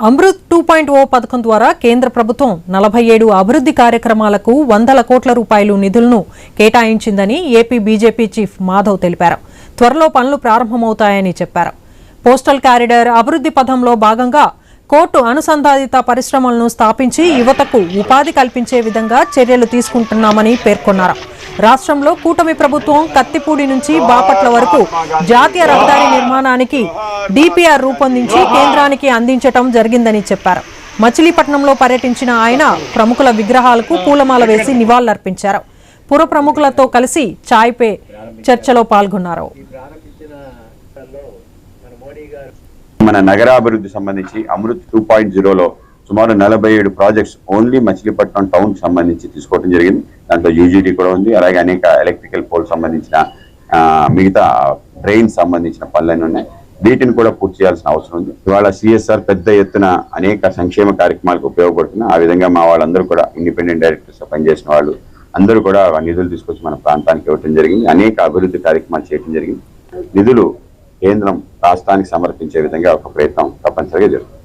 అమృత్ 2.0 పథకం ద్వారా కేంద్ర ప్రభుత్వం 47 అభివృద్ధి కార్యక్రమాలకు వందల కోట్ల రూపాయలు నిధులను కేటాయించిందని ఏపీ బీజేపీ చీఫ్ మాధవ్ తెలిపారు. త్వరలో పనులు ప్రారంభమవుతాయని చెప్పారు. పోస్టల్ కారిడార్ అభివృద్ధి పథంలో భాగంగా కోర్టు అనుసంధానిత పరిశ్రమలను స్థాపించి యువతకు ఉపాధి కల్పించే విధంగా చర్యలు తీసుకుంటున్నామని పేర్కొన్నారు. రాష్ట్రంలో కూటమి ప్రభుత్వం కత్తిపూడి నుంచి బాపట్ల వరకు జాతీయ రహదారి నిర్మాణానికి డిపిఆర్ రూపొందించి కేంద్రానికి అందించడం జరిగిందని చెప్పారు. మచిలీపట్నంలో పర్యటించిన ఆయన ప్రముఖుల విగ్రహాలకు పూలమాల వేసి నివాళులర్పించారు. పుర ప్రముఖులతో కలిసి చాయ్ పే చర్చలో పాల్గొన్నారు. మన నగరాభివృద్ధి సంబంధించి అమృత్ 2.0లో సుమారు 47 ప్రాజెక్ట్స్ ఓన్లీ మచిలీపట్నం టౌన్ సంబంధించి తీసుకోవడం జరిగింది. దాంట్లో యూజీడీ కూడా ఉంది. అలాగే అనేక ఎలక్ట్రికల్ పోల్ సంబంధించిన మిగతా డ్రైన్ సంబంధించిన పనులన్నీ ఉన్నాయి. వీటిని కూడా పూర్తి చేయాల్సిన అవసరం ఉంది. ఇవాళ సిఎస్ఆర్ పెద్ద ఎత్తున అనేక సంక్షేమ కార్యక్రమాలకు ఉపయోగపడుతుంది. ఆ విధంగా మా వాళ్ళందరూ కూడా ఇండిపెండెంట్ డైరెక్టర్స్ పనిచేసిన వాళ్ళు అందరూ కూడా నిధులు తీసుకొచ్చి మన ప్రాంతానికి ఇవ్వడం జరిగింది. అనేక అభివృద్ధి కార్యక్రమాలు చేయడం జరిగింది. నిధులు కేంద్రం రాష్ట్రానికి సమర్పించే విధంగా ఒక ప్రయత్నం తప్పనిసరిగా జరుగుతుంది.